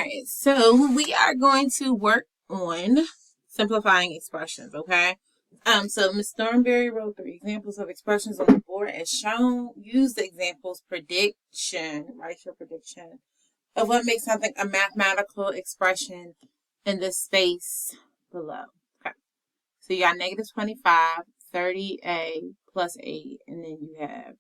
right, so we are going to work on simplifying expressions, okay? So Ms. Thornberry wrote 3 examples of expressions on the board as shown. Use the examples prediction, write your prediction of what makes something a mathematical expression in the space below. Okay, so you got negative 25, 30a plus 8, and then you have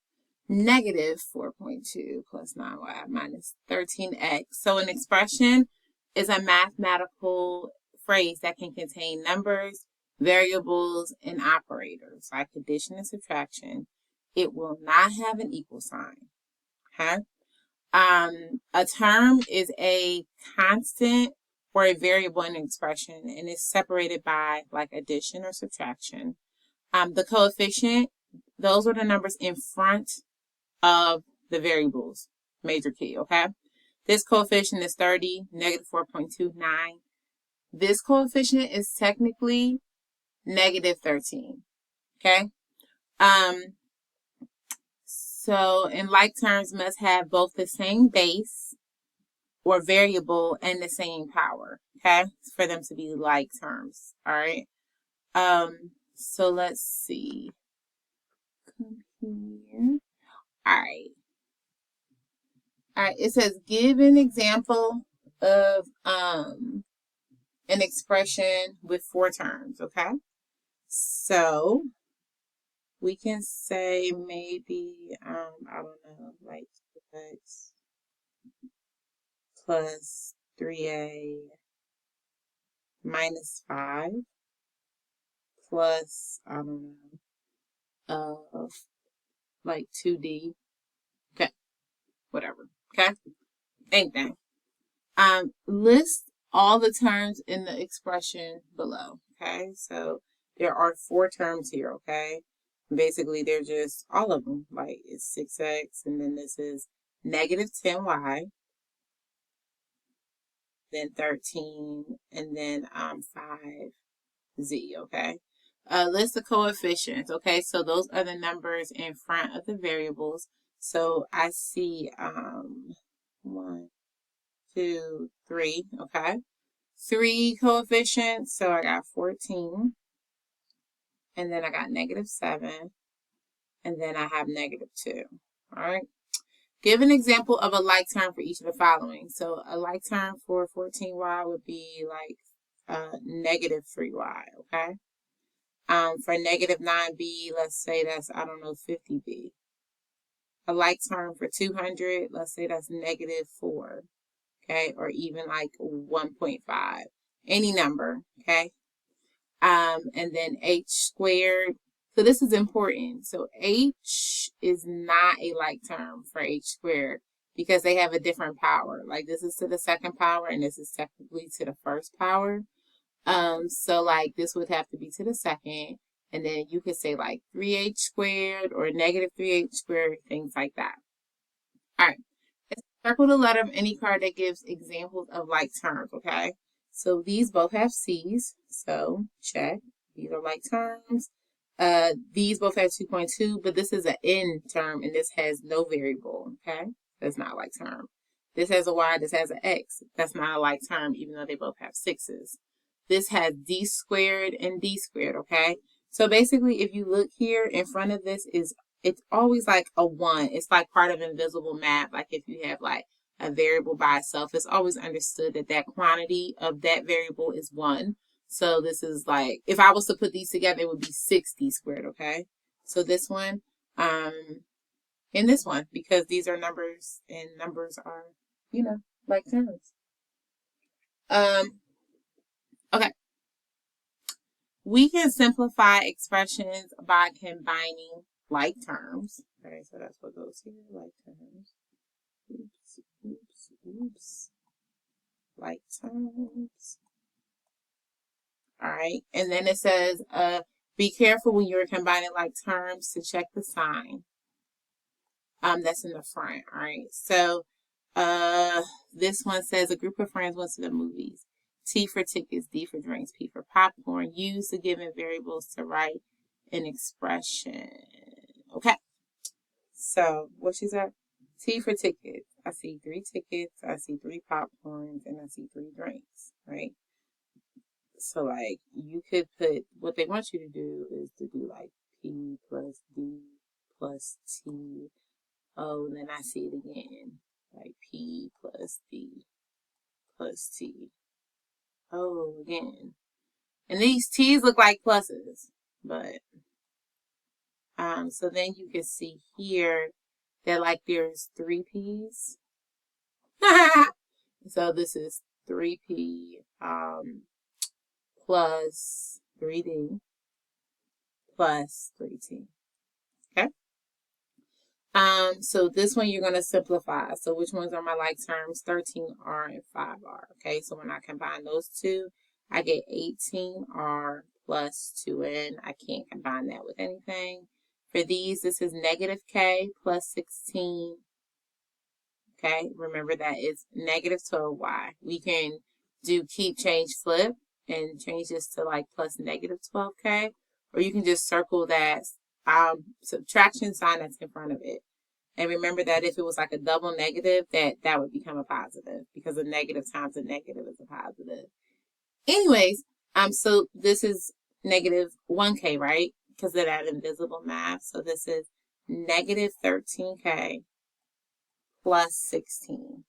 negative 4.2 plus 9y minus 13x. So an expression is a mathematical phrase that can contain numbers, variables, and operators like addition and subtraction. It will not have an equal sign. Okay? A term is a constant or a variable in an expression and is separated by like addition or subtraction. The coefficient, those are the numbers in front of the variables. Major key, okay? This coefficient is 30, negative 4.29. This coefficient is technically negative 13, okay? So in like terms must have both the same base or variable and the same power, okay? For them to be like terms, all right? So let's see. Come here. All right. All right, it says give an example of an expression with 4 terms, okay? So we can say maybe, I don't know, like 2x plus 3a minus 5 plus, I don't know, like 2d, okay, whatever, okay? Anything. List all the terms in the expression below, okay? So there are 4 terms here, okay? Basically, they're just all of them. Like, it's 6x, and then this is negative 10y, then 13, and then 5z, okay? List the coefficients, okay? So those are the numbers in front of the variables. So I see 1, 2, 3, okay? 3 coefficients, so I got 14, and then I got negative 7, and then I have negative 2, all right? Give an example of a like term for each of the following. So a like term for 14y would be like negative 3y, okay? For negative 9b, let's say that's, I don't know, 50b. A like term for 200, let's say that's negative 4, okay? Or even like 1.5, any number, okay? And then h squared. So this is important. So h is not a like term for h squared because they have a different power. Like this is to the second power and this is technically to the first power. So like this would have to be to the second. And then you could say like 3h squared or negative 3h squared, things like that. All right. Circle the letter of any card that gives examples of like terms, okay? So these both have C's, so check. These are like terms. These both have 2.2, but this is an N term, and this has no variable, okay? That's not a like term. This has a Y, this has an X. That's not a like term, even though they both have 6's. This has D squared and D squared, okay? So basically, if you look here, in front of this is, it's always like a 1. It's like part of invisible math. Like if you have like a variable by itself, it's always understood that that quantity of that variable is 1. So this is like, if I was to put these together, it would be 60 squared, okay? So this one, and this one, because these are numbers, and numbers are, you know, like terms. Okay. We can simplify expressions by combining like terms. Okay, so that's what goes here, like terms. Oops, oops, oops. Like terms. All right, and then it says, be careful when you're combining like terms to check the sign. That's in the front. All right, so this one says a group of friends went to the movies. T for tickets, D for drinks, P for popcorn. Use the given variables to write an expression. Okay. So what she said? T for tickets. I see 3 tickets, I see 3 popcorns, and I see 3 drinks, right? So like you could put, what they want you to do is to do like P plus D plus T. Oh, and then I see it again. Like P plus D plus T. Oh, again. And these T's look like pluses. But so then you can see here that like there's 3 P's. So this is 3P plus 3D plus 3T. Okay. So this one you're going to simplify. So which ones are my like terms? 13R and 5R. Okay, so when I combine those two, I get 18R plus 2N. I can't combine that with anything. For these, this is negative K plus 16. Okay, remember that is negative 12Y. We can do keep, change, flip, and change this to like plus negative 12K. Or you can just circle that subtraction sign that's in front of it. And remember that if it was like a double negative, that would become a positive because a negative times a negative is a positive. Anyways, so this is negative 1K, right? Because of that invisible math. So this is negative 13K plus 16.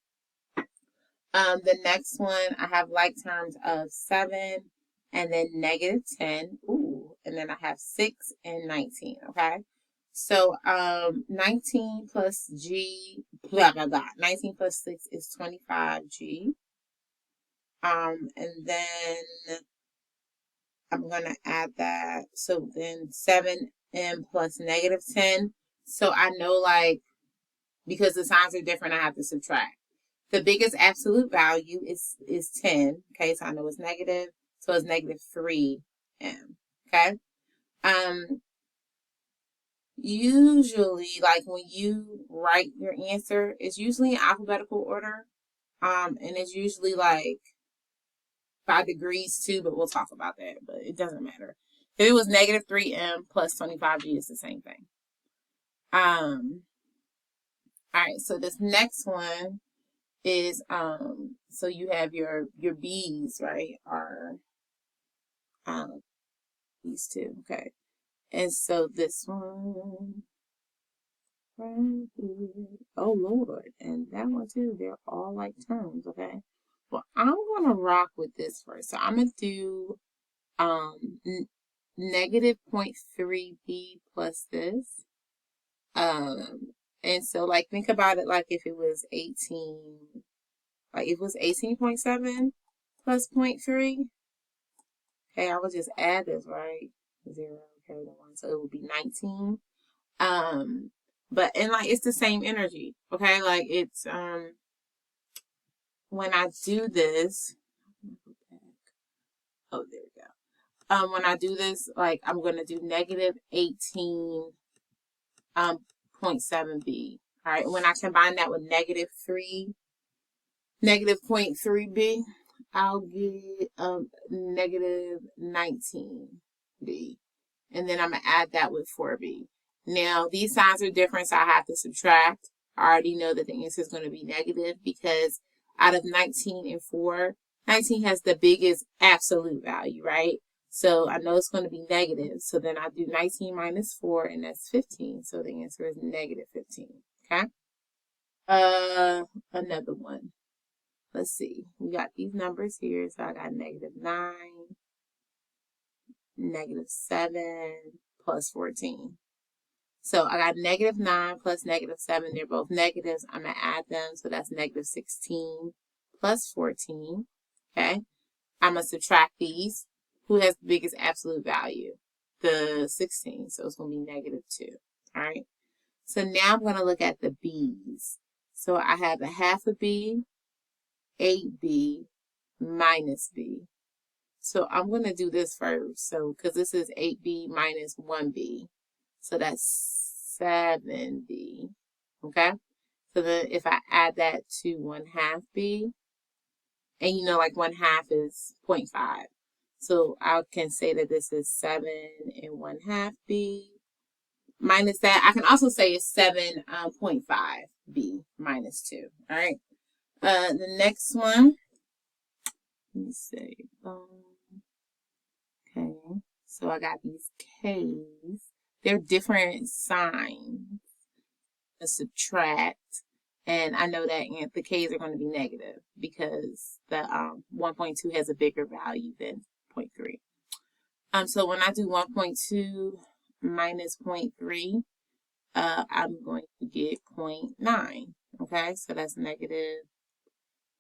The next one, I have like terms of 7 and then negative 10. Ooh, and then I have 6 and 19, okay? So 19 plus G, blah, blah, blah. 19 plus 6 is 25G. And then I'm going to add that. So then 7M plus negative 10. So I know like, because the signs are different, I have to subtract. The biggest absolute value is 10. Okay, so I know it's negative. So it's negative 3M. Okay. Usually, like when you write your answer, it's usually in alphabetical order. And it's usually like by degrees too, but we'll talk about that. But it doesn't matter. If it was negative 3M plus 25G, it's the same thing. All right, so this next one is so you have your B's, right, are these two, okay. And so this one right here, oh Lord, and that one too, they're all like terms, okay. Well, I'm gonna rock with this first. So I'm gonna do negative 0.3B plus this. And so like think about it like if it was 18, like if it was 18.7 plus 0.3. Okay, I would just add this, right? 0, okay, the 1, so it would be 19. But and like it's the same energy, okay? Like it's when I do this, oh there we go. When I do this, like I'm gonna do negative 18 0.7B. All right, when I combine that with negative 0.3B, I'll get negative 19B. And then I'm going to add that with 4B. Now, these signs are different, so I have to subtract. I already know that the answer is going to be negative because out of 19 and 4, 19 has the biggest absolute value, right? So I know it's going to be negative. So then I do 19 minus 4, and that's 15. So the answer is negative 15. Okay? Another one. Let's see. We got these numbers here. So I got negative 9, negative 7, plus 14. So I got negative 9 plus negative 7. They're both negatives. I'm going to add them. So that's negative 16 plus 14. Okay? I'm going to subtract these. Who has the biggest absolute value? The 16. So it's going to be negative 2. All right? So now I'm going to look at the B's. So I have a half a B, 8B, minus B. So I'm going to do this first. So because this is 8B minus 1B. So that's 7B. Okay? So then if I add that to 1/2 B, and you know like 1/2 is 0.5. So I can say that this is 7 and 1/2 B minus that. I can also say it's 7.5b minus 2. All right. The next one, let me see. Okay. So I got these K's. They're different signs to subtract. And I know that the K's are going to be negative because the 1.2 has a bigger value than 0.3. So when I do 1.2 minus 0.3, I'm going to get 0.9. Okay, so that's negative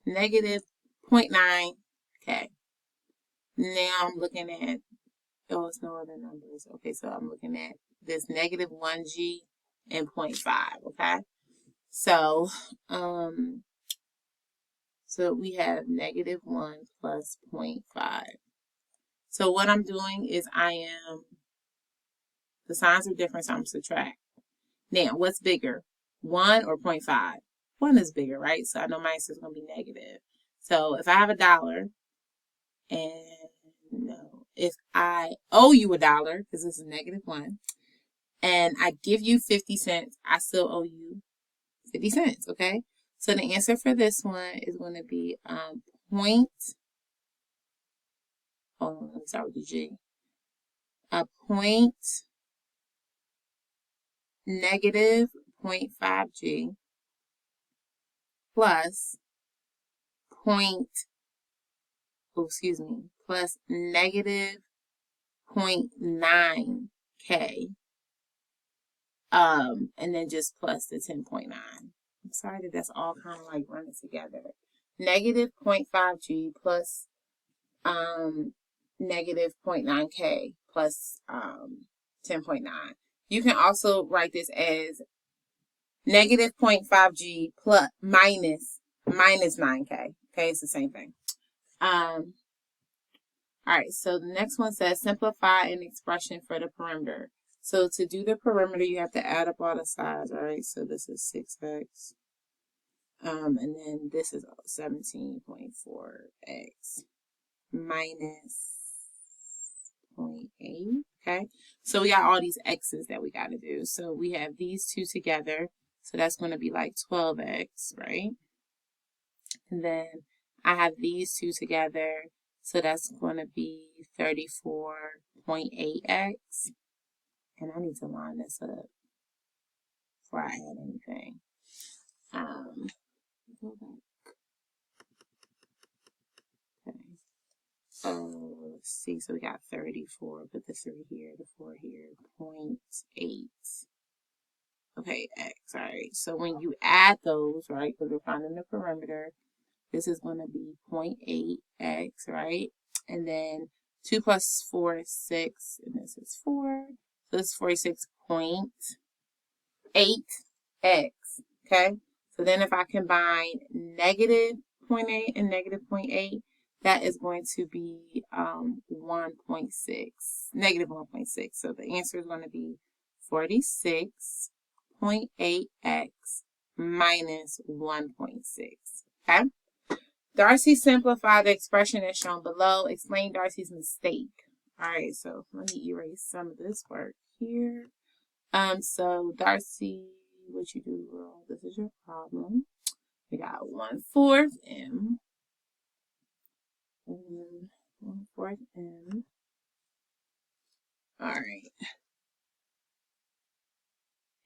0.9. Okay. Now I'm looking at, oh, it's no other numbers. Okay, so I'm looking at this negative 1G and 0.5. Okay. So, so we have negative 1 plus 0.5. So what I'm doing is the signs are different, so I'm subtract. Now, what's bigger, 1 or 0.5? 1 is bigger, right? So I know my answer is going to be negative. So if I have $1 if I owe you $1, because this is negative 1, and I give you 50 cents, I still owe you 50 cents, okay? So the answer for this one is going to be let's start with the G. Negative 0.5G plus plus negative 0.9K. And then just plus the 10.9. I'm sorry that that's all kind of like running together. Negative 0.5G plus negative 0.9K plus 10.9. You can also write this as negative 0.5G plus minus 9K. Okay, it's the same thing. All right, so the next one says simplify an expression for the perimeter. So to do the perimeter, you have to add up all the sides, all right? So this is 6x. And then this is 17.4x minus 0.8, okay? So we got all these x's that we got to do. So we have these two together. So that's going to be like 12x, right? And then I have these two together. So that's going to be 34.8x. And I need to line this up before I add anything. Go back. Okay. Let's see. So we got 34. Put the 3 here, the 4 here. 0.8. Okay, x. All right. So when you add those, right, because we're finding the perimeter, this is going to be 0.8x, right? And then 2 plus 4 is 6, and this is 4. So this is 46.8x, okay? So then if I combine negative 0.8 and negative 0.8, that is going to be 1.6, negative 1.6. So the answer is going to be 46.8x minus 1.6, okay? Darcy simplified the expression as shown below. Explain Darcy's mistake. All right, so let me erase some of this work here. So Darcy, what you do wrong? This is your problem. We got 1/4 m. 1/4 m. All right.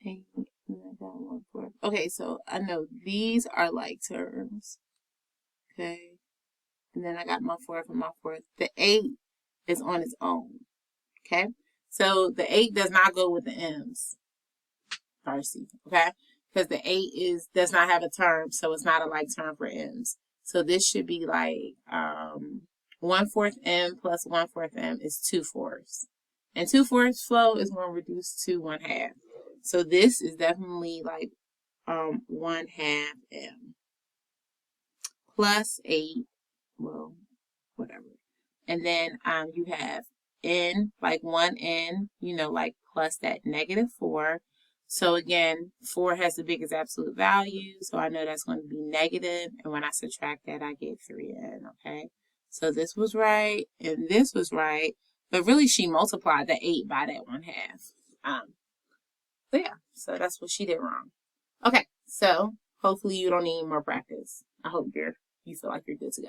And I got 1/4. Okay, so I know these are like terms. Okay. And then I got my 4th and my 4th. The 8 is on its own. Okay. So the 8 does not go with the m's, Darcy. Okay. Because the 8 does not have a term, so it's not a like term for m's. So this should be like 1/4 m plus 1/4 m is 2/4. And 2/4 flow is going to reduce to 1/2. So this is definitely like 1/2 m plus 8. Well, whatever. And then you have n, like 1n, like plus that negative 4. So again, 4 has the biggest absolute value, so I know that's going to be negative, and when I subtract that, I get 3n, okay? So this was right, and this was right, but really she multiplied the 8 by that 1/2. So yeah, so that's what she did wrong. Okay, so hopefully you don't need more practice. I hope you feel like you're good to go.